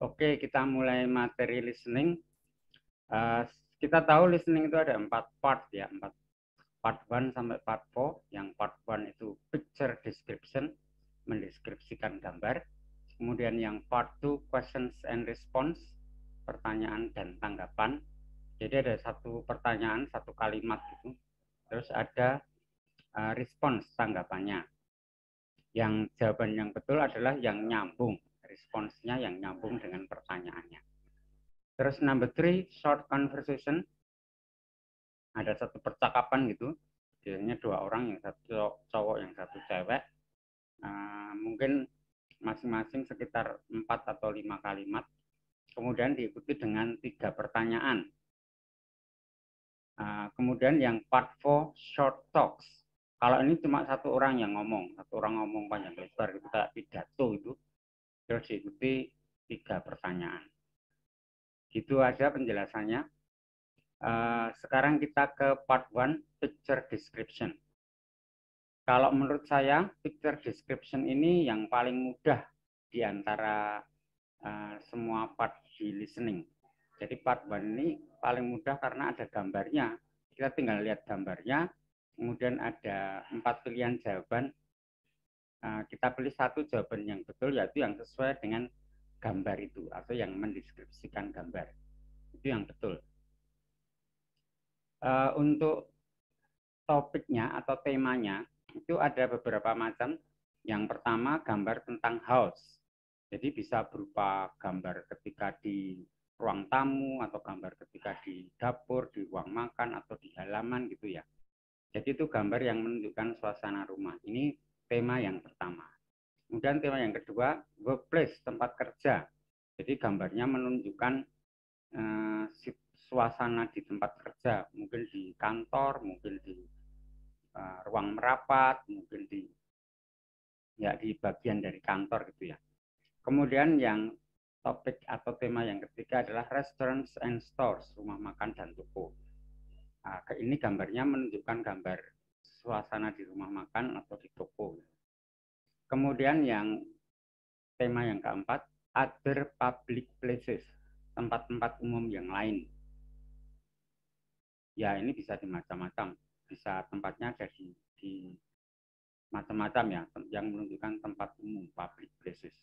Oke, kita mulai materi listening. Kita tahu listening itu ada 4 part ya, 4 part 1 sampai part 4. Yang part 1 itu picture description, mendeskripsikan gambar. Kemudian yang part 2 questions and response, pertanyaan dan tanggapan. Jadi ada satu pertanyaan, satu kalimat gitu. Terus ada response, tanggapannya. Yang jawaban yang betul adalah yang nyambung, responsnya yang nyambung dengan pertanyaannya. Terus number 3, short conversation. Ada satu percakapan gitu, biasanya 2 orang, yang satu cowok, yang satu cewek. Mungkin masing-masing sekitar 4 atau 5 kalimat. Kemudian diikuti dengan 3 pertanyaan. Kemudian yang part 4, short talks. Kalau ini cuma satu orang yang ngomong, satu orang ngomong panjang lebar gitu, kayak pidato itu. Terus diikuti 3 pertanyaan. Gitu aja penjelasannya. Sekarang kita ke part 1, picture description. Kalau menurut saya, picture description ini yang paling mudah di antara semua part di listening. Jadi part 1 ini paling mudah karena ada gambarnya. Kita tinggal lihat gambarnya, kemudian ada 4 pilihan jawaban. Kita pilih satu jawaban yang betul, yaitu yang sesuai dengan gambar itu, atau yang mendeskripsikan gambar. Itu yang betul. Untuk topiknya atau temanya, itu ada beberapa macam. Yang pertama, gambar tentang house. Jadi bisa berupa gambar ketika di ruang tamu, atau gambar ketika di dapur, di ruang makan, atau di halaman gitu ya. Jadi itu gambar yang menunjukkan suasana rumah. Ini tema yang pertama. Kemudian tema yang kedua, workplace, tempat kerja. Jadi gambarnya menunjukkan suasana di tempat kerja, mungkin di kantor, mungkin di ruang merapat, mungkin di bagian dari kantor gitu ya. Kemudian yang topik atau tema yang ketiga adalah restaurants and stores, rumah makan dan toko. Ini gambarnya menunjukkan gambar suasana di rumah makan atau di toko. Kemudian yang tema yang keempat, other public places, tempat-tempat umum yang lain. Ya, ini bisa di macam-macam, bisa tempatnya ada di macam-macam ya, yang menunjukkan tempat umum, public places.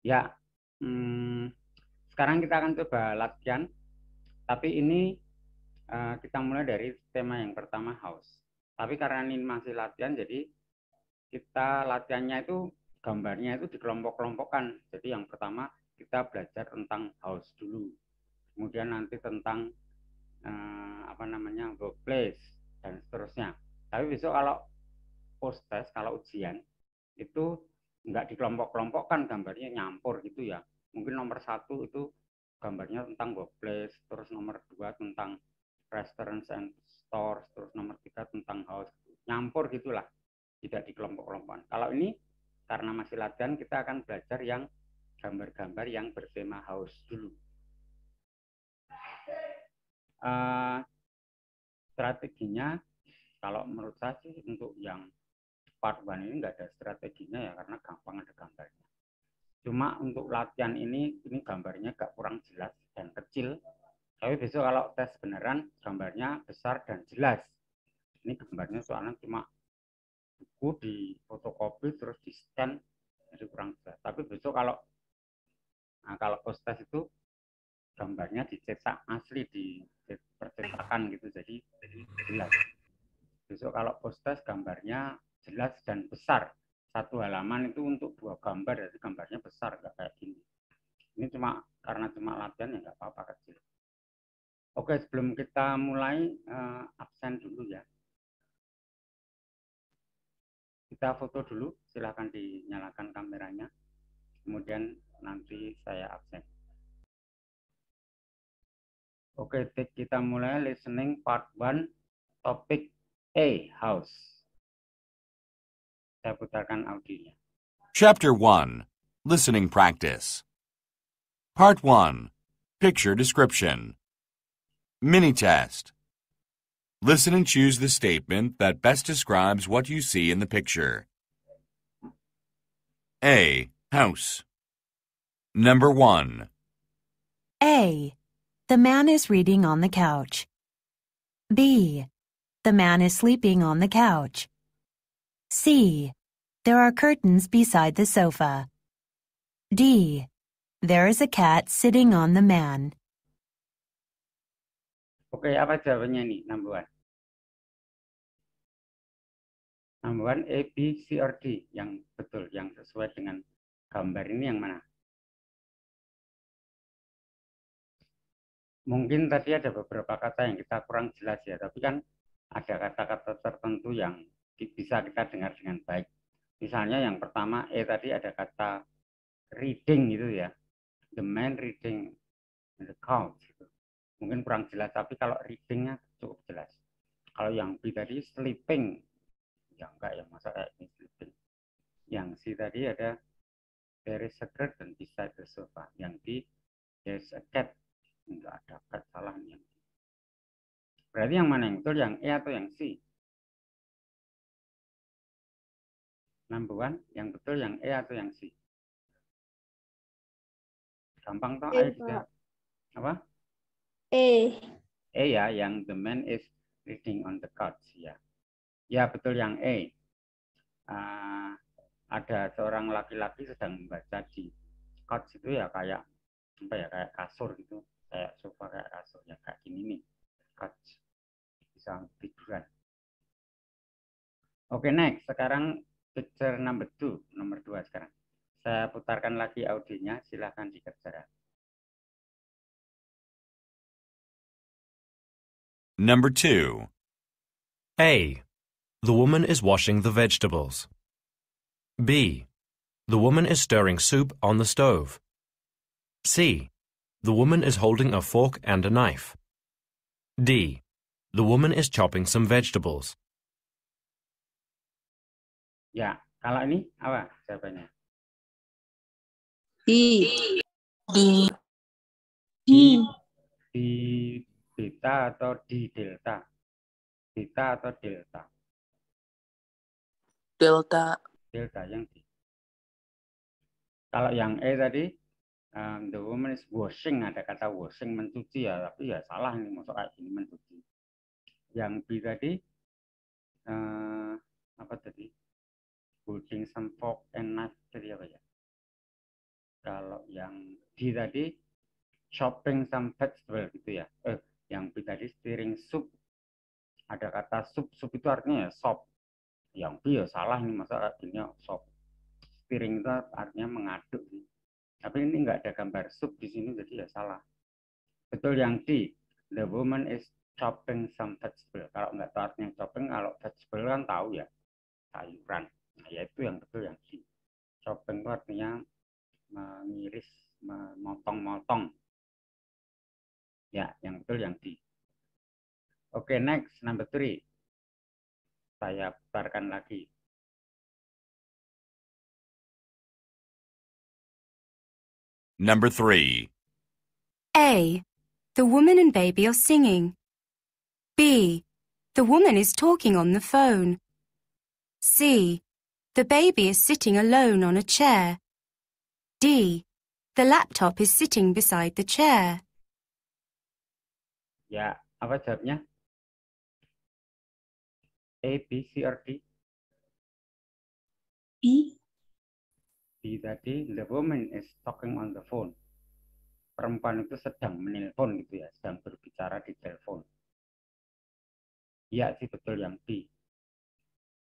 Ya, sekarang kita akan coba latihan, tapi ini kita mulai dari tema yang pertama, house. Tapi karena ini masih latihan, jadi kita latihannya itu gambarnya itu dikelompok-kelompokkan. Jadi yang pertama kita belajar tentang house dulu, kemudian nanti tentang workplace dan seterusnya. Tapi besok kalau post test, kalau ujian itu nggak dikelompok-kelompokkan, gambarnya nyampur gitu ya. Mungkin nomor 1 itu gambarnya tentang workplace, terus nomor 2 tentang restaurants and stores, terus nomor 3 tentang house, nyampur gitulah, tidak dikelompok-kelompokkan. Kalau ini karena masih latihan, kita akan belajar yang gambar-gambar yang bertema house dulu. Strateginya kalau menurut saya sih untuk yang part 1 ini nggak ada strateginya ya, karena gampang ada gambarnya. Cuma untuk latihan ini gambarnya agak kurang jelas dan kecil. Tapi besok kalau tes beneran gambarnya besar dan jelas. Ini gambarnya soalnya cuma buku di fotokopi terus di scan, jadi kurang jelas. Tapi besok kalau post tes itu gambarnya dicetak asli, di percetakan gitu, jadi jelas. Besok kalau post tes gambarnya jelas dan besar. Satu halaman itu untuk 2 gambar, jadi gambarnya besar, nggak kayak gini. Ini karena cuma latihan ya nggak apa-apa, kecil. Oke, sebelum kita mulai, absen dulu ya. Kita foto dulu, silahkan dinyalakan kameranya. Kemudian nanti saya absen. Oke, kita mulai listening part 1, topik A, house. Saya putarkan audionya. Chapter 1, Listening Practice. Part 1, Picture Description. Mini-test. Listen and choose the statement that best describes what you see in the picture. A. House. Number 1. A. The man is reading on the couch. B. The man is sleeping on the couch. C. There are curtains beside the sofa. D. There is a cat sitting on the man. Oke, apa jawabannya nih, number 1? Number 1, A, B, C, or D. Yang betul, yang sesuai dengan gambar ini yang mana? Mungkin tadi ada beberapa kata yang kita kurang jelas ya, tapi kan ada kata-kata tertentu yang bisa kita dengar dengan baik. Misalnya yang pertama, tadi ada kata reading gitu ya. The man reading the couch. Gitu. Mungkin kurang jelas, tapi kalau readingnya cukup jelas. Kalau yang B tadi sleeping, ya enggak ya, masa kayak ini sleeping. Yang C tadi ada there is a curtain beside the sofa. Yang D, there is a cat. Enggak ada cat, salah nih. Berarti yang mana yang betul, yang E atau yang C? Number 1, yang betul yang E atau yang C? Gampang toh, ayo kita. Apa? E. E ya, yang the man is reading on the couch ya. Ya betul yang E. Ada seorang laki-laki sedang membaca di couch itu ya kayak apa ya, kayak kasur gitu, kayak sofa, kayak kasur ya, kayak gini nih, couch, bisa tiduran. Oke, next. Sekarang picture number 2, nomor 2 sekarang. Saya putarkan lagi audionya, silahkan dikerjakan. Number 2. A. The woman is washing the vegetables. B. The woman is stirring soup on the stove. C. The woman is holding a fork and a knife. D. The woman is chopping some vegetables. Ya, kalau ini apa jawabannya? D. D. D. Di beta atau di delta? Beta atau delta? Delta. Delta yang D. Kalau yang E tadi, the woman is washing, ada kata washing, mencuci ya, tapi ya salah nih, masuk kayak gini mencuci. Yang B tadi, apa tadi? Holding some fork and knife, jadi apa ya? Kalau yang D tadi, chopping some vegetable gitu ya. Yang B tadi stirring soup. Ada kata soup, soup itu artinya ya sop. Yang B ya salah nih, masa artinya sop. Stirring itu artinya mengaduk sih. Tapi ini nggak ada gambar sup di sini, jadi ya salah. Betul yang D, the woman is chopping some vegetable. Kalau nggak tahu artinya chopping, kalau vegetable kan tahu ya, sayuran. Nah, ya itu yang betul yang D. Chopping itu artinya mengiris, memotong-motong. Ya, yang betul yang D. Oke, next, number 3. Saya putarkan lagi. Number 3. A. The woman and baby are singing. B. The woman is talking on the phone. C. The baby is sitting alone on a chair. D. The laptop is sitting beside the chair. Ya, apa jawabnya? A, B, C, or D? B. D tadi, the woman is talking on the phone. Perempuan itu sedang menelpon gitu ya, sedang berbicara di telepon. Iya sih betul yang B.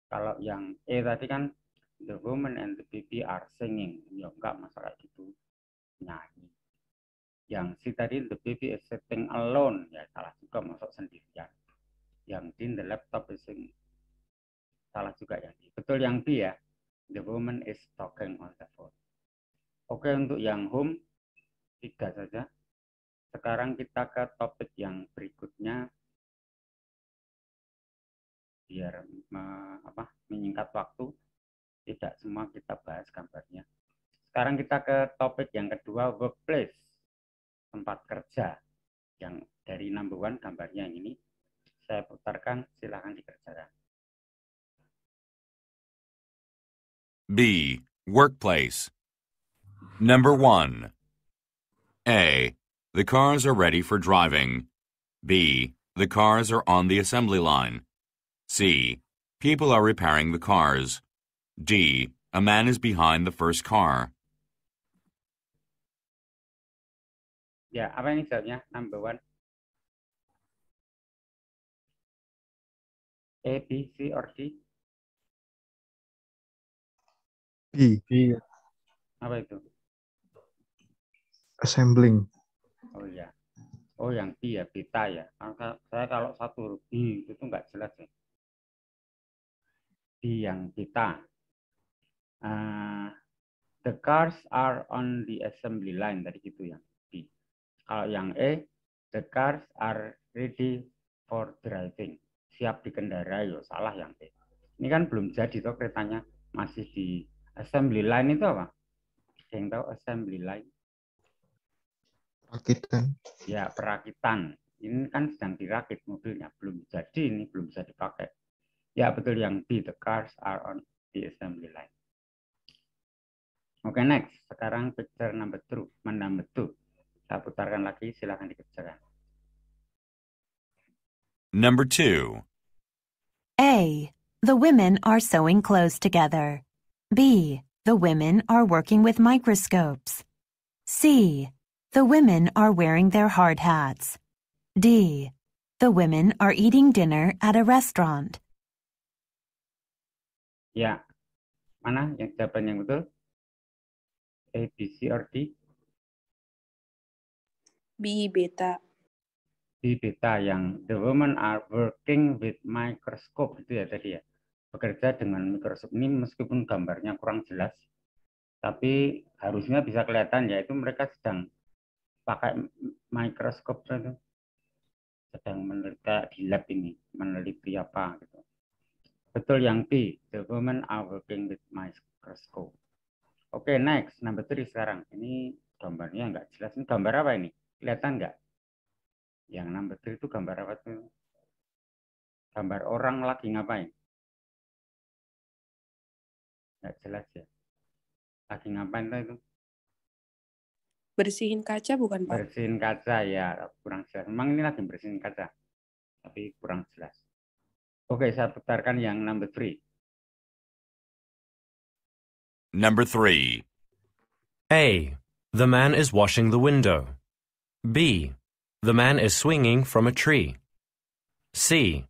Kalau yang E tadi kan, the woman and the baby are singing. Ya enggak, masalah gitu, nyanyi. Yang C tadi, the baby is sitting alone. Ya salah juga, masuk sendirian. Yang D, the laptop is singing. Salah juga yang D. Betul yang B ya, the woman is talking on the phone. Oke, untuk yang home, 3 saja. Sekarang kita ke topik yang berikutnya. Biar menyingkat waktu, tidak semua kita bahas gambarnya. Sekarang kita ke topik yang kedua, workplace, tempat kerja. Yang dari number 1 gambarnya yang ini. Saya putarkan, silahkan dikerjakan. B. Workplace. Number 1. A. The cars are ready for driving. B. The cars are on the assembly line. C. People are repairing the cars. D. A man is behind the first car. Ya, apa ini jawabnya? Number 1. A, B, C, or D? B. Apa itu? Assembling. Oh ya. Oh, yang B ya, beta ya. Saya kalau satu huruf B itu tuh nggak jelas ya. B yang beta. The cars are on the assembly line tadi gitu ya. B. Kalau yang E, the cars are ready for driving. Siap dikendarai, yo salah yang E. Ini kan belum jadi toh keretanya, masih di assembly line. Itu apa? Yang tahu assembly line? Perakitan. Ya, perakitan. Ini kan sedang dirakit mobilnya, belum jadi, ini belum bisa dipakai. Ya, betul yang B, the cars are on the assembly line. Oke, next. Sekarang picture number 2. Saya putarkan lagi, silakan dikerjakan. Number 2. A. The women are sewing clothes together. B. The women are working with microscopes. C. The women are wearing their hard hats. D. The women are eating dinner at a restaurant. Ya, mana yang jawaban yang betul? A, B, C, or D? B. Beta. B, beta. Yang the women are working with microscope itu ya tadi ya. Bekerja dengan mikroskop. Ini meskipun gambarnya kurang jelas, tapi harusnya bisa kelihatan ya, itu mereka sedang pakai mikroskop itu. Sedang meneliti di lab ini, meneliti apa gitu. Betul yang B, the women are working with microscope. Oke, next, number 3 sekarang. Ini gambarnya nggak jelas. Ini gambar apa ini? Kelihatan nggak? Yang number 3 itu gambar apa tuh? Gambar orang lagi ngapain? Nggak jelas ya. Lagi ngapain tuh itu? Bersihin kaca bukan, Pak? Bersihin kaca ya, kurang jelas. Memang ini lagi bersihin kaca, tapi kurang jelas. Oke, saya putarkan yang number 3. Number 3. A. The man is washing the window. B. The man is swinging from a tree. C.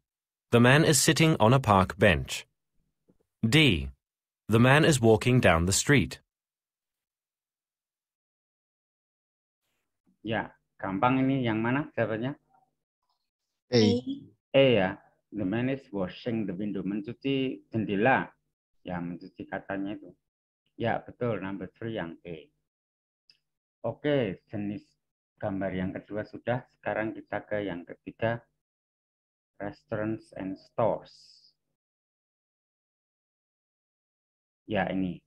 The man is sitting on a park bench. D. The man is walking down the street. Ya, gampang ini. Yang mana jawabannya? A. A ya. The man is washing the window. Mencuci jendela. Ya, mencuci kacanya itu. Ya, betul. Number 3 yang A. Oke, jenis gambar yang kedua sudah. Sekarang kita ke yang ketiga. Restaurants and stores. Ya, ini.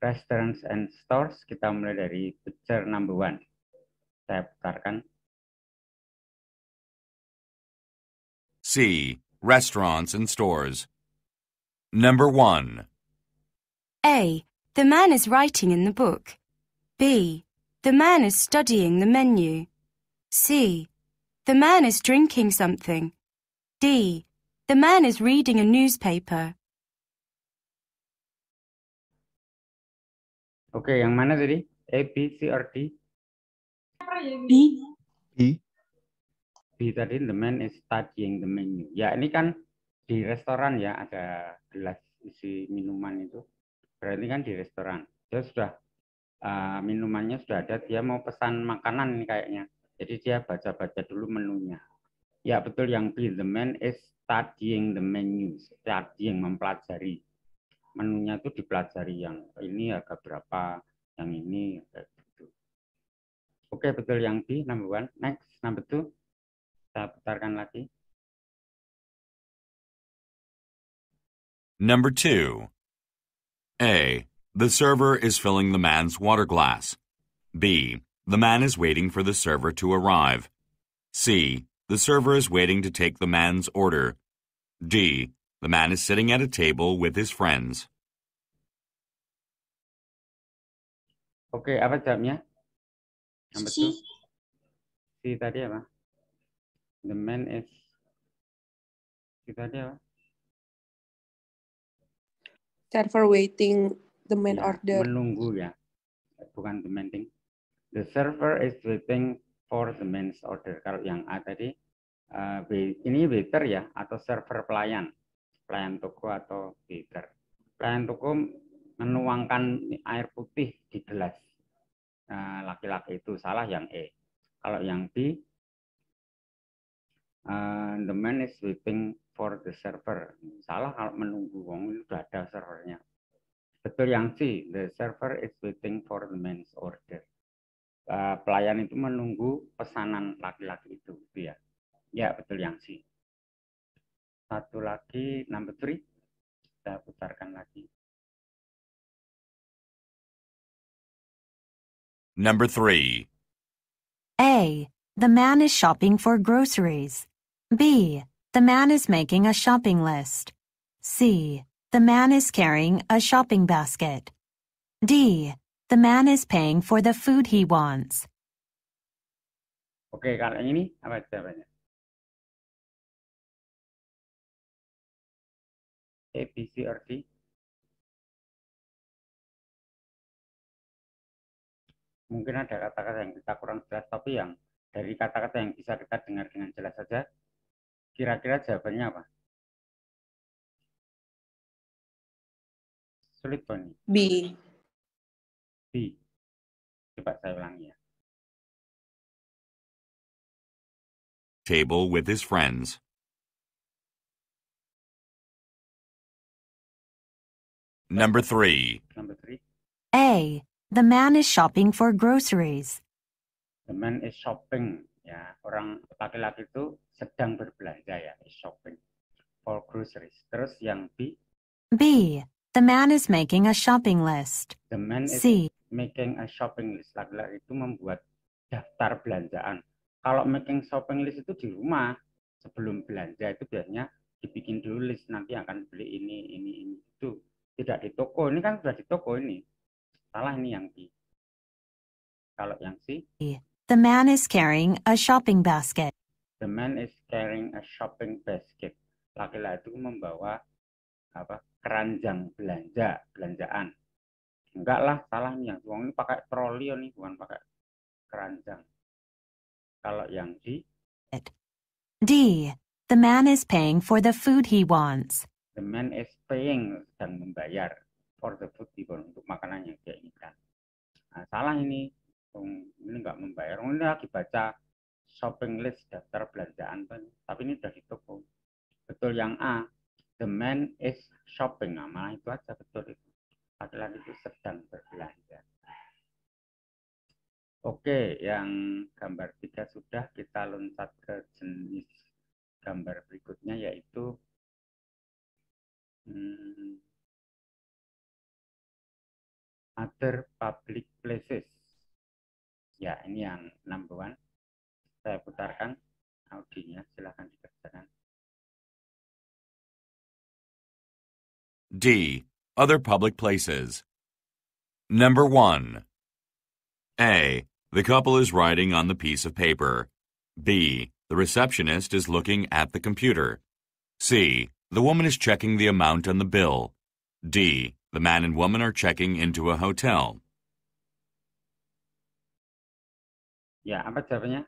Restaurants and stores. Kita mulai dari picture number 1. Saya putarkan. C. Restaurants and stores. Number 1. A. The man is writing in the book. B. The man is studying the menu. C. The man is drinking something. D. The man is reading a newspaper. Oke, yang mana tadi? A, B, C, or D? B. B. B tadi, the man is studying the menu. Ya, ini kan di restoran ya, ada gelas isi minuman itu. Berarti kan di restoran. Dia sudah, minumannya sudah ada, dia mau pesan makanan ini kayaknya. Jadi dia baca-baca dulu menunya. Ya, betul yang B, the man is studying the menu. Studying, mempelajari. Menunya itu dipelajari, yang ini harga berapa, yang ini kayak gitu. Oke, betul yang B, number 1. Next, number 2. Saya putarkan lagi. Number 2. A. The server is filling the man's water glass. B. The man is waiting for the server to arrive. C. The server is waiting to take the man's order. D. The man is sitting at a table with his friends. Oke, apa jawabnya? Yang betul? C. Si tadi apa? The man is. Si tadi apa? Server waiting the main Ya, order. menunggu ya, bukan demanding. The server is waiting for the man's order. Kalau yang A tadi, ini waiter ya, atau server pelayan toko atau waiter. Pelayan toko menuangkan air putih di gelas. Laki-laki itu salah yang E. Kalau yang B, the man is waiting for the server. Salah kalau menunggu, wong itu sudah ada servernya. Betul yang C, the server is waiting for the man's order. Pelayan itu menunggu pesanan laki-laki itu ya. Ya, betul yang C. Satu lagi, number 3. Saya putarkan lagi. Number 3. A. The man is shopping for groceries. B. The man is making a shopping list. C. The man is carrying a shopping basket. D. The man is paying for the food he wants. Oke, kalau yang ini apa jawabannya? A, B, C, or D? Mungkin ada kata-kata yang kita kurang jelas, tapi yang dari kata-kata yang bisa kita dengar dengan jelas saja, kira-kira jawabannya apa? Sulit Boni. B. B. Coba saya ulangi ya. Table with his friends. Number 3. Number 3. A. The man is shopping for groceries. The man is shopping. Ya, orang laki-laki itu sedang berbelanja ya, is shopping for groceries. Terus yang B. B. The man is making a shopping list. The man is C. making a shopping list. Laki-laki itu membuat daftar belanjaan. Kalau making shopping list itu di rumah. Sebelum belanja itu biasanya dibikin dulu list, nanti akan beli ini, itu. Tidak di toko. Ini kan sudah di toko ini. Salah ini yang B. Kalau yang C. The man is carrying a shopping basket. The man is carrying a shopping basket. Laki-laki itu membawa keranjang belanjaan. Enggak lah, salah nih yang uang ini pakai troli nih, bukan pakai keranjang. Kalau yang D. D. The man is paying for the food he wants. The man is paying, sedang membayar for the food he wants, untuk makanan yang dia inginkan. Nah, salah ini enggak membayar. Ini lagi baca shopping list, daftar belanjaan, tapi ini udah di toko. Betul yang A. The man is shopping. Nah, malah itu aja betul itu. Laki-laki itu sedang berbelanja. Oke, yang gambar 3 sudah, kita loncat ke jenis gambar berikutnya, yaitu other public places. Ya, ini yang number 1. Saya putarkan audionya, silahkan dikerjakan. D. Other public places. Number 1. A. The couple is writing on the piece of paper. B. The receptionist is looking at the computer. C. The woman is checking the amount on the bill. D. The man and woman are checking into a hotel. Ya, apa jawabannya?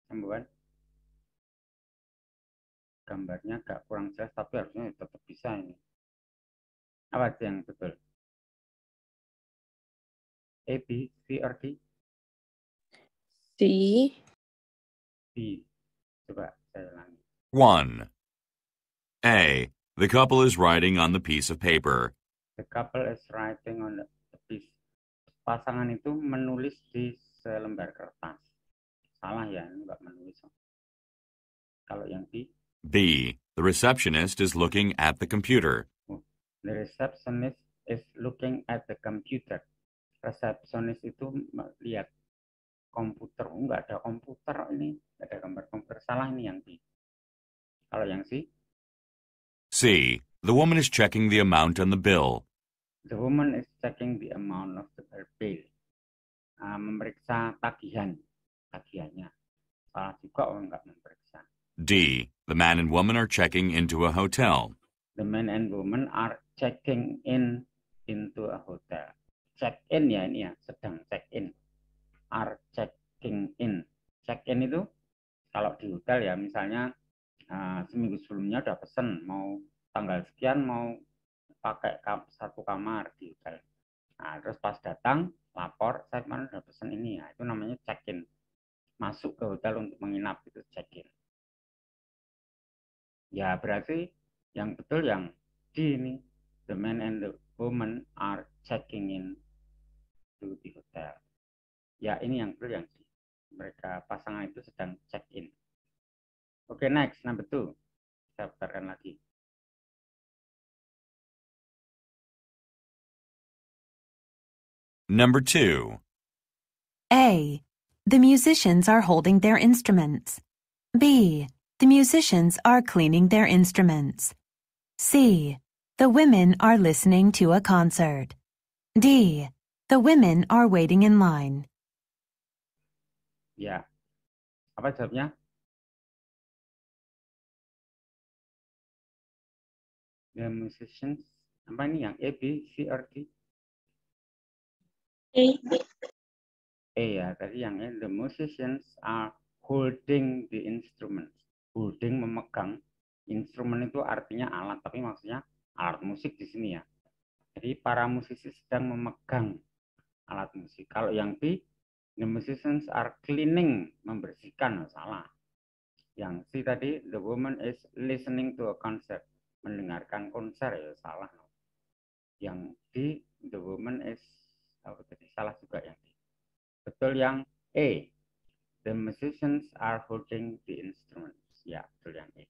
Sembuhan. Gambarnya agak kurang jelas, tapi harusnya tetap bisa ini. Apa yang betul? A, B, C, or D? C. B. Coba saya ulangi. 1. A. The couple is writing on the piece of paper. The couple is writing on the piece. Pasangan itu menulis di selembar kertas. Salah ya, ini enggak menulis. Kalau yang B? B. The receptionist is looking at the computer. The receptionist is looking at the computer. Resepsionis itu melihat komputer. Enggak ada komputer ini. Enggak ada gambar komputer. Salah ini yang B. Kalau yang C? C. The woman is checking the amount on the bill. The woman is checking the amount of the bill. memeriksa tagihannya. Salah juga nggak memeriksa. D. The man and woman are checking into a hotel. The man and woman are checking into a hotel. Check in ya, ini ya, sedang check in. Are checking in. Check in itu kalau di hotel ya, misalnya seminggu sebelumnya udah pesen mau tanggal sekian mau pakai satu kamar di hotel. Nah, terus pas datang lapor, saya kemarin udah pesen ini ya, itu namanya check in. Masuk ke hotel untuk menginap itu check in. Ya berarti yang betul yang D ini. The man and the woman are checking in to the hotel. Ya ini yang betul yang D. Mereka pasangan itu sedang check in. Oke, next, number 2. Saya putarkan lagi. Number 2. A. The musicians are holding their instruments. B. The musicians are cleaning their instruments. C. The women are listening to a concert. D. The women are waiting in line. Ya, apa jawabnya? The musicians, apa ini yang A, B, C, or D? A. Ya, tadi yang the musicians are holding the instruments. Holding, memegang. Instrumen itu artinya alat, tapi maksudnya alat musik di sini ya. Jadi para musisi sedang memegang alat musik. Kalau yang B, the musicians are cleaning, membersihkan, salah. Yang C tadi, the woman is listening to a concert, mendengarkan konser, ya salah. Yang D, the woman is, salah juga yang D. Betul yang A, the musicians are holding the instruments. Ya, betul yang A.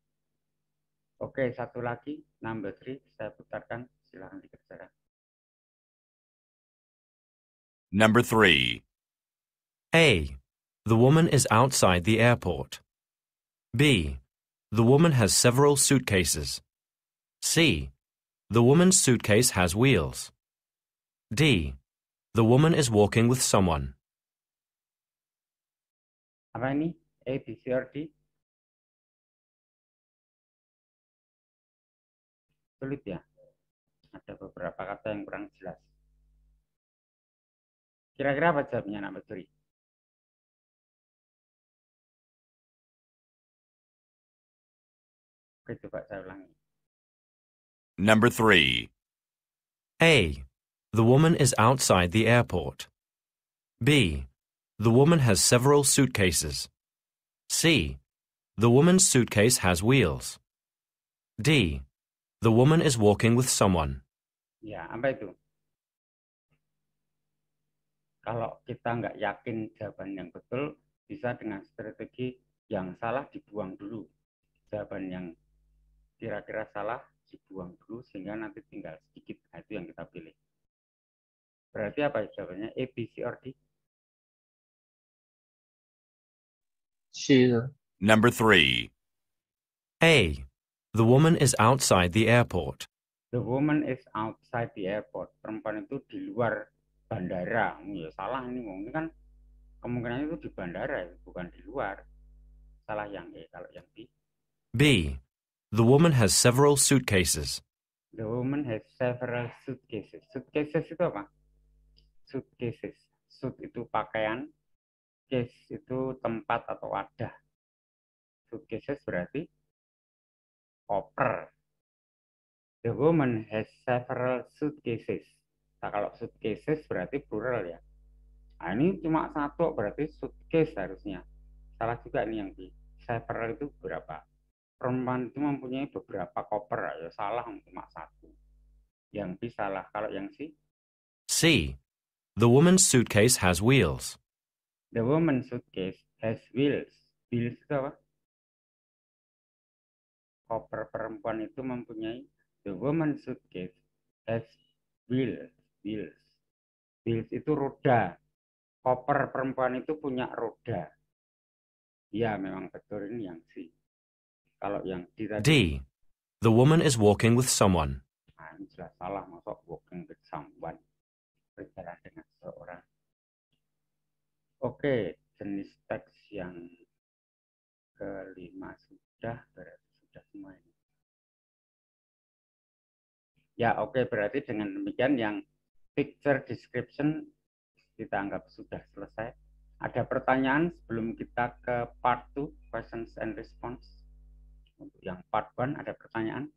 Oke, satu lagi, number 3, saya putarkan, silahkan dikerjakan. Number 3. A. The woman is outside the airport. B. The woman has several suitcases. C. The woman's suitcase has wheels. D. The woman is walking with someone. Apa ini? A, B, C, or D? Sulit ya? Ada beberapa kata yang kurang jelas. Kira-kira apa jawabnya, number 3? Oke, coba saya ulangi. Number 3. A. The woman is outside the airport. B. The woman has several suitcases. C. The woman's suitcase has wheels. D. The woman is walking with someone. Ya, apa itu? Kalau kita nggak yakin jawaban yang betul, bisa dengan strategi yang salah dibuang dulu. Jawaban yang kira-kira salah dibuang dulu sehingga nanti tinggal sedikit. Nah, itu yang kita pilih. Berarti apa jawabannya? A, B, C, or D? C. Number 3. A. The woman is outside the airport. The woman is outside the airport. Perempuan itu di luar bandara. Ya salah ini, mungkin kan kemungkinan itu di bandara, bukan di luar. Salah yang A. Kalau yang B? B. The woman has several suitcases. The woman has several suitcases. Suitcases itu apa? Suitcases. Suit itu pakaian. Case itu tempat atau wadah. Suitcases berarti koper. The woman has several suitcases. Nah, kalau suitcases berarti plural ya. Nah, ini cuma satu berarti suitcase harusnya. Salah juga ini yang di several itu berapa? Perempuan itu mempunyai beberapa koper. Ya salah cuma satu. Yang B salah. Kalau yang C? C. The woman's suitcase has wheels. The woman's suitcase has wheels. Wheels itu apa? Koper perempuan itu mempunyai. The woman's suitcase has wheels. Wheels. Wheels itu roda. Koper perempuan itu punya roda. Ya, memang betul ini yang C. Kalau yang D tadi. D. The woman is walking with someone. Nah, ini jelas salah. Masuk walking with someone. Berjalan dengan seseorang. Oke. Oke, jenis teks yang kelima sudah, berarti sudah semua ini. Ya, oke, berarti dengan demikian yang picture description kita anggap sudah selesai. Ada pertanyaan sebelum kita ke part 2, questions and response? Untuk yang part 1 ada pertanyaan?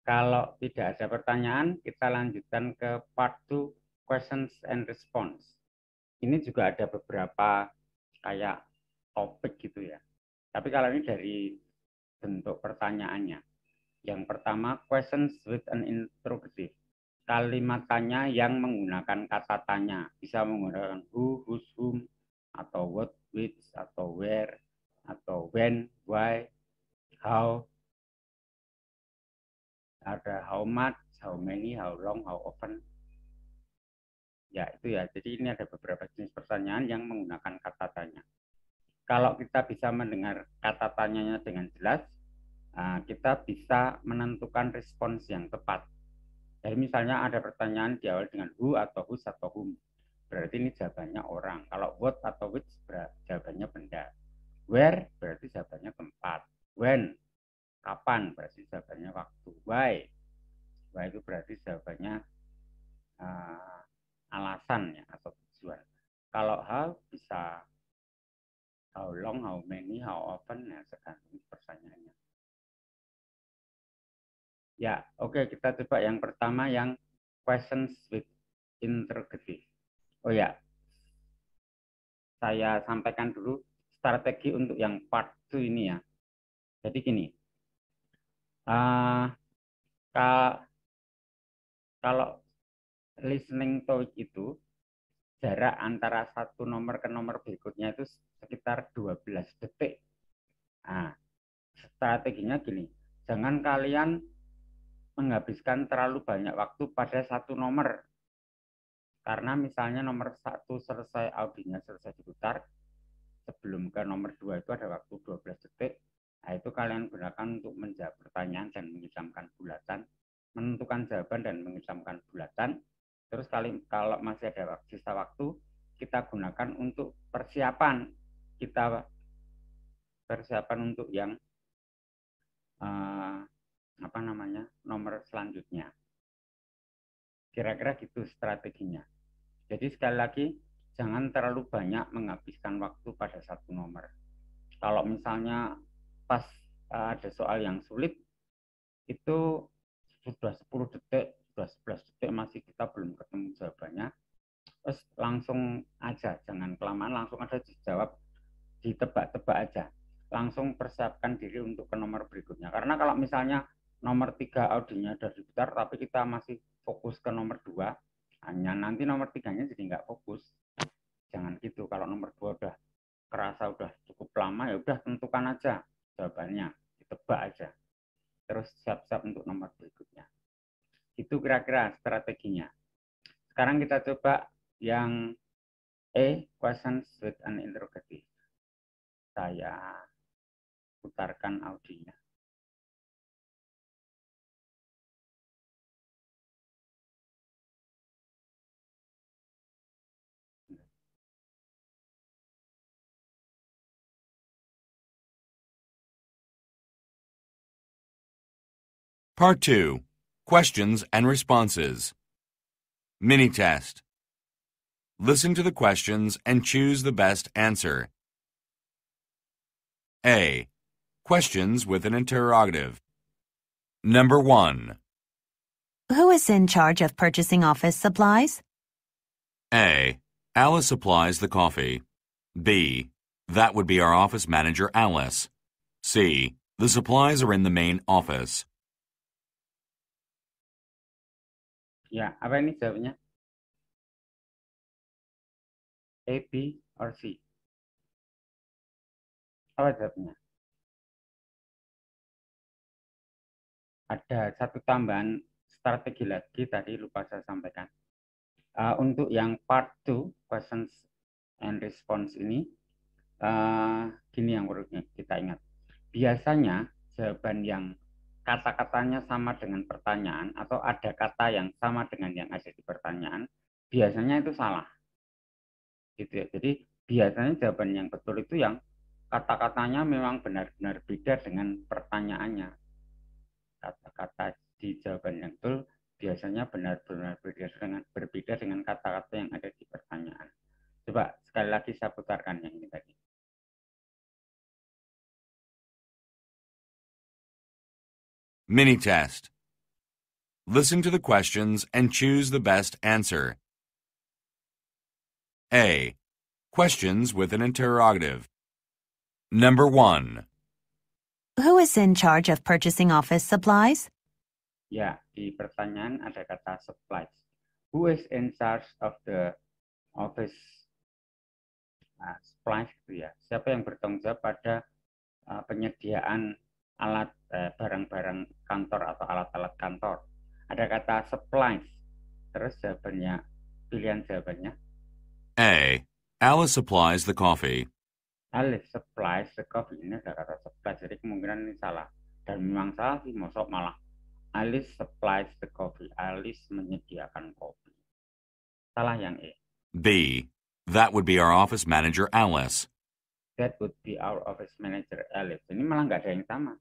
Kalau tidak ada pertanyaan, kita lanjutkan ke part 2, questions and response. Ini juga ada beberapa kayak topik gitu ya. Tapi kalau ini dari bentuk pertanyaannya. Yang pertama, questions with an interrogative. Kalimat tanya yang menggunakan kata tanya. Bisa menggunakan who, whose, whom, atau what, which, atau where, atau when, why, how. Ada how much, how many, how long, how often. Ya, itu ya. Jadi ini ada beberapa jenis pertanyaan yang menggunakan kata tanya. Kalau kita bisa mendengar kata tanyanya dengan jelas, kita bisa menentukan respons yang tepat. Jadi misalnya ada pertanyaan di awal dengan who atau whose atau whom. Berarti ini jawabannya orang. Kalau what atau which jawabannya benda. Where berarti jawabannya tempat. When, kapan berarti jawabannya waktu. Why itu berarti jawabannya alasan ya atau tujuan. Kalau how bisa how long, how many, how often, ya tergantung pertanyaannya. Ya, oke, kita coba yang pertama yang questions with interrogative. Oh ya, saya sampaikan dulu strategi untuk yang part 2 ini ya. Jadi gini, kalau listening TOEIC itu jarak antara satu nomor ke nomor berikutnya itu sekitar 12 detik. Nah, strateginya gini, jangan kalian menghabiskan terlalu banyak waktu pada satu nomor. Karena misalnya nomor 1 selesai audinya selesai diputar, sebelum ke nomor 2 itu ada waktu 12 detik. Nah, itu kalian gunakan untuk menjawab pertanyaan dan mengirimkan bulatan, menentukan jawaban dan mengirimkan bulatan. Terus kalau masih ada sisa waktu, kita gunakan untuk persiapan. Kita persiapan untuk yang nomor selanjutnya. Kira-kira gitu strateginya. Jadi sekali lagi, jangan terlalu banyak menghabiskan waktu pada satu nomor. Kalau misalnya pas ada soal yang sulit, itu sudah 10 detik, sudah 11 detik masih kita belum ketemu jawabannya, terus langsung aja, jangan kelamaan, langsung aja dijawab, ditebak-tebak aja. Langsung persiapkan diri untuk ke nomor berikutnya. Karena kalau misalnya nomor 3 audinya sudah diputar, tapi kita masih fokus ke nomor 2, hanya nanti nomor 3-nya jadi nggak fokus. Jangan gitu. Kalau nomor 2 udah kerasa udah cukup lama, ya udah tentukan aja jawabannya, ditebak aja. Terus siap-siap untuk nomor berikutnya. Itu kira-kira strateginya. Sekarang kita coba yang questions with an interrogative. Saya putarkan audionya. Part 2. Questions and responses. Mini-test. Listen to the questions and choose the best answer. A. Questions with an interrogative. Number 1. Who is in charge of purchasing office supplies? A. Alice supplies the coffee. B. That would be our office manager, Alice. C. The supplies are in the main office. Ya, apa ini jawabnya? A, B, or C? Apa jawabnya? Ada satu tambahan strategi lagi tadi lupa saya sampaikan. Untuk yang part 2, questions and response ini, gini yang perlu kita ingat. Biasanya jawaban yang kata-katanya sama dengan pertanyaan atau ada kata yang sama dengan yang ada di pertanyaan, biasanya itu salah. Gitu ya. Jadi biasanya jawaban yang betul itu yang kata-katanya memang benar-benar beda dengan pertanyaannya. Kata-kata di jawaban yang betul biasanya benar-benar berbeda dengan kata-kata yang ada di pertanyaan. Coba sekali lagi saya putarkan yang ini tadi. Mini test. Listen to the questions and choose the best answer. A. Questions with an interrogative. Number 1. Who is in charge of purchasing office supplies? Ya, di pertanyaan ada kata supplies. Who is in charge of the office supplies gitu ya. Siapa yang bertanggung jawab pada penyediaan alat barang-barang kantor atau alat-alat kantor. Ada kata supplies. Terus jawabannya, pilihan jawabannya. A. Alice supplies the coffee. Alice supplies the coffee. Ini ada kata supplies, jadi kemungkinan ini salah. Dan memang salah sih, mosok malah. Alice supplies the coffee. Alice menyediakan kopi. Salah yang E. B. That would be our office manager, Alice. That would be our office manager, Alice. Ini malah nggak ada yang sama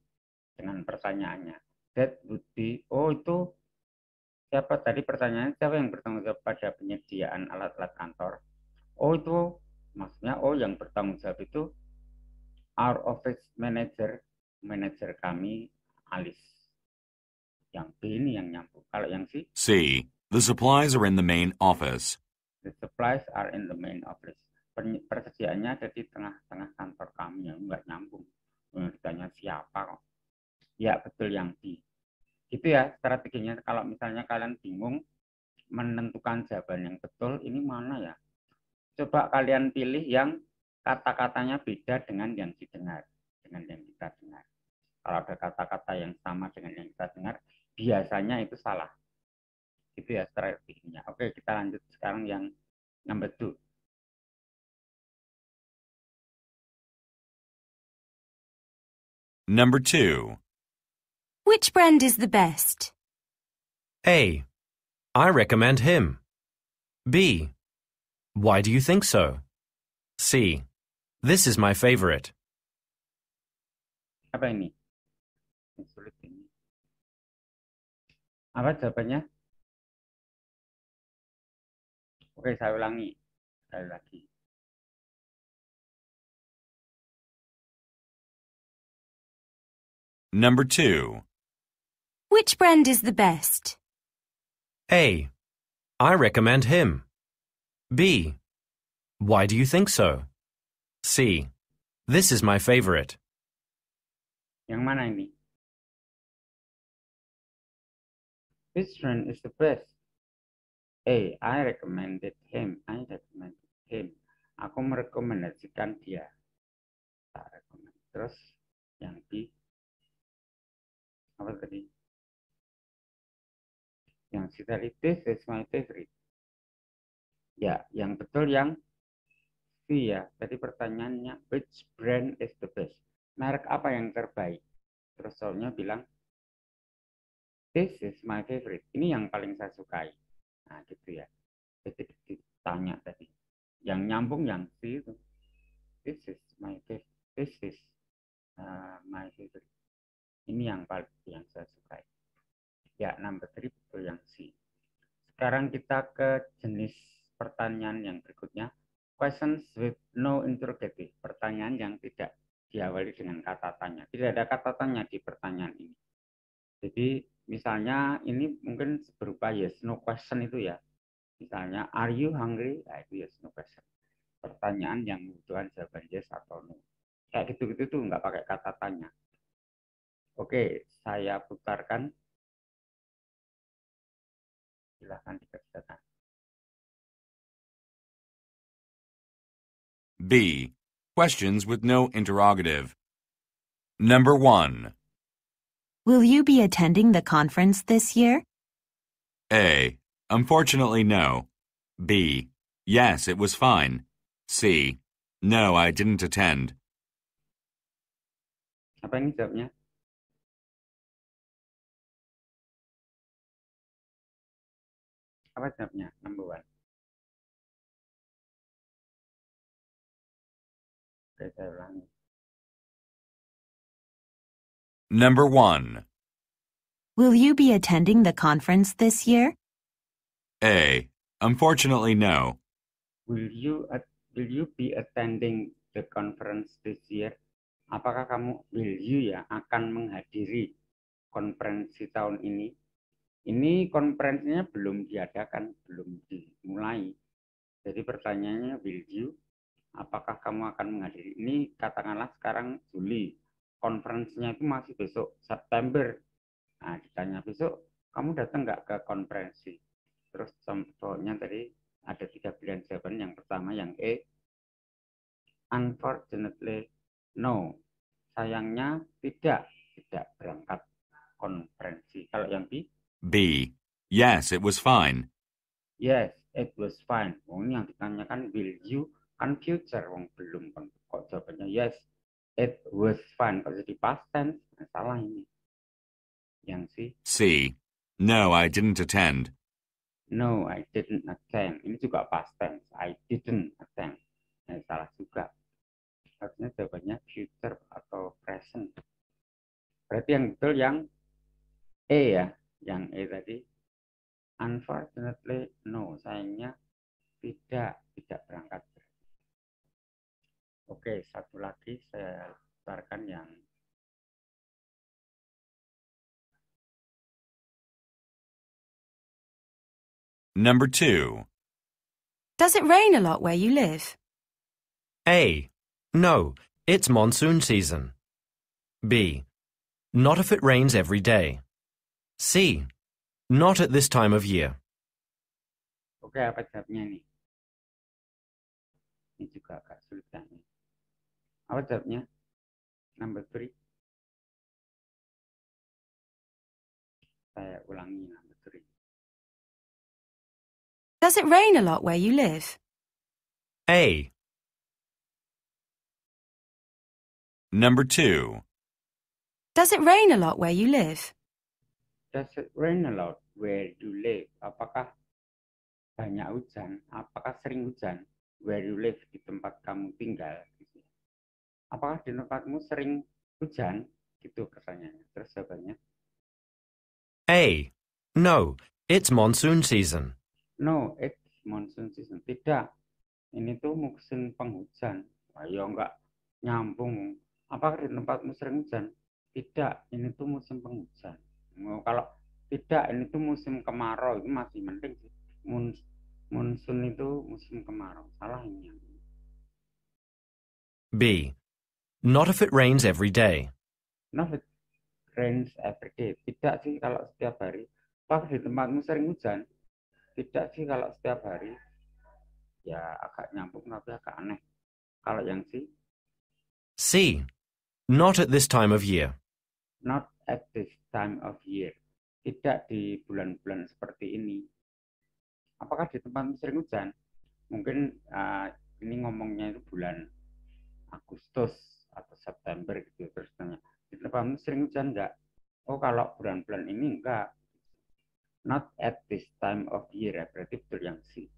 dengan pertanyaannya. That would be, itu siapa tadi pertanyaannya, siapa yang bertanggung jawab pada penyediaan alat-alat kantor? Itu maksudnya yang bertanggung jawab itu our office manager, manajer kami, Alice. Yang B ini yang nyambung. Kalau yang C? C. The supplies are in the main office. The supplies are in the main office. Persediaannya ada di tengah-tengah kantor kami, yang nggak nyambung. Ditanya siapa kok? Ya, betul yang B. Itu ya strateginya. Kalau misalnya kalian bingung menentukan jawaban yang betul, ini mana ya? Coba kalian pilih yang kata-katanya beda dengan yang didengar, dengan yang kita dengar. Kalau ada kata-kata yang sama dengan yang kita dengar, biasanya itu salah. Itu ya strateginya. Oke, kita lanjut sekarang yang number 2. Number 2. Which brand is the best? A. I recommend him. B. Why do you think so? C. This is my favorite. Apa ini? Sulit ini. Apa jawabannya? Oke, saya ulangi. Sekali lagi. Number 2. Which brand is the best? A. I recommend him. B. Why do you think so? C. This is my favorite. Yang mana ini? Which brand is the best? A. I recommended him. I recommended him. Aku merekomendasikan dia. Terus yang B. Apa tadi? Yang C tadi, this is my favorite. Ya, yang betul yang C ya. Tadi pertanyaannya, which brand is the best? Merek apa yang terbaik? Terus soalnya bilang, this is my favorite. Ini yang paling saya sukai. Nah, gitu ya. Jadi ditanya tadi. Yang nyambung yang C itu. This is my favorite. This is my favorite. Ini yang paling yang saya sukai. Ya, number 3 betul yang C. Sekarang kita ke jenis pertanyaan yang berikutnya. Questions with no interrogative. Pertanyaan yang tidak diawali dengan kata tanya. Tidak ada kata tanya di pertanyaan ini. Jadi misalnya ini mungkin berupa yes no question itu ya. Misalnya are you hungry? Nah, itu yes no question. Pertanyaan yang membutuhkan jawaban yes atau no. Kayak gitu-gitu tuh nggak pakai kata tanya. Oke, saya putarkan. Silahkan dikerjakan. B. Questions with no interrogative. Number 1. Will you be attending the conference this year? A. Unfortunately, no. B. Yes, it was fine. C. No, I didn't attend. Apa ini jawabnya? Apa jawabnya? Number one. Oke, saya ulangi. Number 1. Will you be attending the conference this year? A. Unfortunately, no. Will you be attending the conference this year? Apakah kamu akan menghadiri konferensi tahun ini? Ini konferensinya belum diadakan, belum dimulai. Jadi pertanyaannya will you? Apakah kamu akan menghadiri? Ini katakanlah sekarang Juli. Konferensinya itu masih besok September. Nah, ditanya besok, kamu datang nggak ke konferensi? Terus contohnya tadi ada 3 pilihan jawaban. Yang pertama yang E, unfortunately no. Sayangnya tidak berangkat konferensi. Kalau yang B, B. Yes, it was fine. yes, it was fine. Ini yang ditanyakan will you kan future, belum kan. Kok jawabannya yes, it was fine. Kok jadi past tense? Nah, salah ini. Yang C, C. No, I didn't attend. no, I didn't attend. Ini juga past tense. I didn't attend. Nah, salah juga. Harusnya jawabannya future atau present. Berarti yang betul yang E ya. Yang E tadi. Unfortunately, no. Sayangnya tidak berangkat. Oke, satu lagi saya putarkan yang Number 2. Does it rain a lot where you live? A. No, it's monsoon season. B. Not if it rains every day. C. Not at this time of year. Oke, apa jawabnya nih? Ini juga agak sulit kan. Apa jawabnya? Number 3. Saya ulangi number 3. Does it rain a lot where you live? A. Number 2. Does it rain a lot where you live? Does it rain a lot where you live? Apakah banyak hujan? Apakah sering hujan? Where you live, di tempat kamu tinggal. Apakah di tempatmu sering hujan? Gitu pertanyaannya. Terus jawabannya? A. No, it's monsoon season. No, it's monsoon season. Tidak. Ini tuh musim penghujan. Ayo enggak nyambung. Apakah di tempatmu sering hujan? Tidak, ini tuh musim penghujan. Kalau tidak, ini tuh musim kemarau. Itu masih mending sih. Monsun itu musim kemarau. Salah ini. B. Not if it rains every day. Not if it rains every day. Tidak sih kalau setiap hari. Apakah di tempatmu sering hujan? Tidak sih kalau setiap hari. Ya agak nyambung tapi agak aneh. Kalau yang C. Not at this time of year. not at this time of year. Tidak di bulan-bulan seperti ini. Apakah di tempatmu sering hujan? Mungkin ini ngomongnya itu bulan Agustus atau September gitu. Terus tanya, di tempatmu sering hujan enggak? Oh, kalau bulan-bulan ini enggak. Not at this time of year. Berarti betul yang C.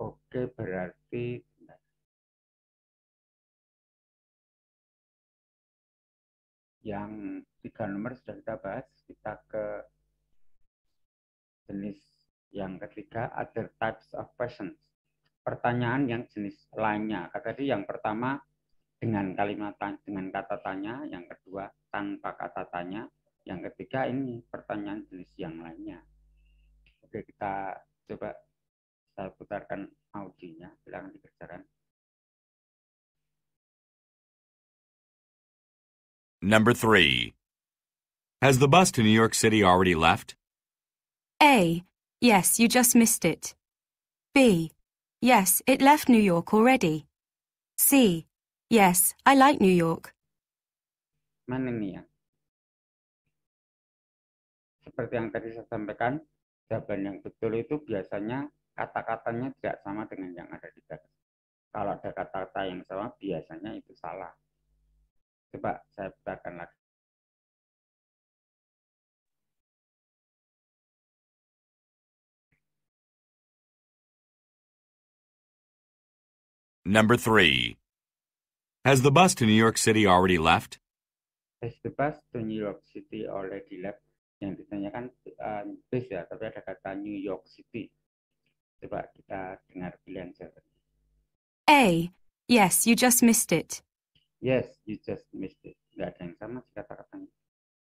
Oke, berarti yang 3 nomor sudah kita bahas. Kita ke jenis yang ketiga, other types of questions. Pertanyaan yang jenis lainnya. Tadi yang pertama dengan kalimat dengan kata tanya, yang kedua tanpa kata tanya, yang ketiga ini pertanyaan jenis yang lainnya. Oke, kita coba saya putarkan audionya. Silakan dikerjakan. Number 3. Has the bus to New York City already left? A. Yes, you just missed it. B. Yes, it left New York already. C. Yes, I like New York. Mana ini ya? Seperti yang tadi saya sampaikan, jawaban yang betul itu biasanya kata-katanya tidak sama dengan yang ada di teks. Kalau ada kata-kata yang sama, biasanya itu salah. Coba saya putarkan lagi. Number 3. Has the bus to New York City already left? Has the bus to New York City already left? Yang ditanyakan bus ya, tapi ada kata New York City. Coba kita dengar pilihan jawaban. A. Yes, you just missed it. Yes, you just missed it. Nggak ada yang sama sih kata-katanya.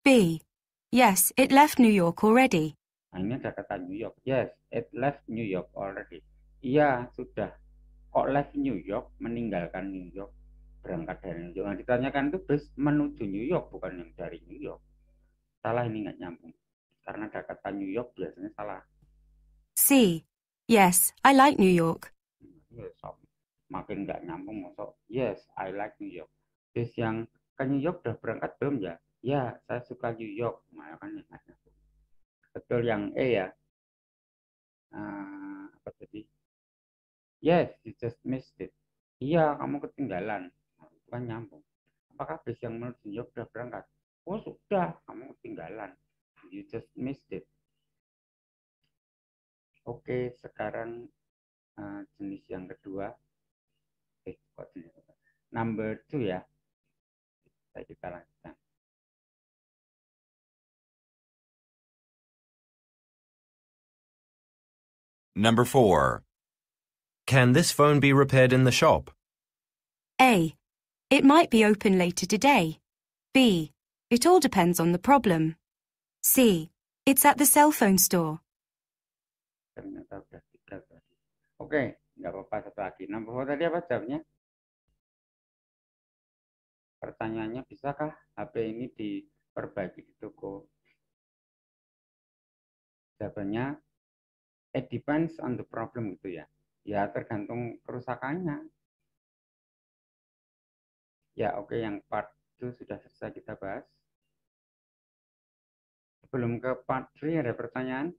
B. Yes, it left New York already. Nah, ini ada kata New York. Yes, it left New York already. Iya, sudah. Kok left New York? Meninggalkan New York. Berangkat dari New York. Yang ditanyakan itu bus menuju New York, bukan yang dari New York. Salah, ini nggak nyambung. Karena ada kata New York biasanya salah. C. Yes, I like New York. Yes, makin nggak nyambung masuk. Yes, I like New York. Bus yang ke New York udah berangkat belum ya? Ya, saya suka New York. Makanya nggak nyambung. Betul yang E ya. Apa tadi? Yes, you just missed it. Iya, kamu ketinggalan. Nah, itu kan nyambung. Apakah bus yang menuju New York sudah berangkat? Oh, sudah. Kamu ketinggalan. You just missed it. Oke, sekarang jenis yang kedua. Kok jenis apa? Number 2 ya. Kita lanjutkan. Number 4. Can this phone be repaired in the shop? A. It might be open later today. B. It all depends on the problem. C. It's at the cell phone store. Ternyata udah 3 tadi. Oke, nggak apa-apa, satu lagi. Number 4 tadi apa jawabnya? Pertanyaannya, bisakah HP ini diperbaiki di toko? Jawabannya, it depends on the problem gitu ya. Ya tergantung kerusakannya. Ya oke, yang part 2 sudah selesai kita bahas. Sebelum ke part 3 ada pertanyaan?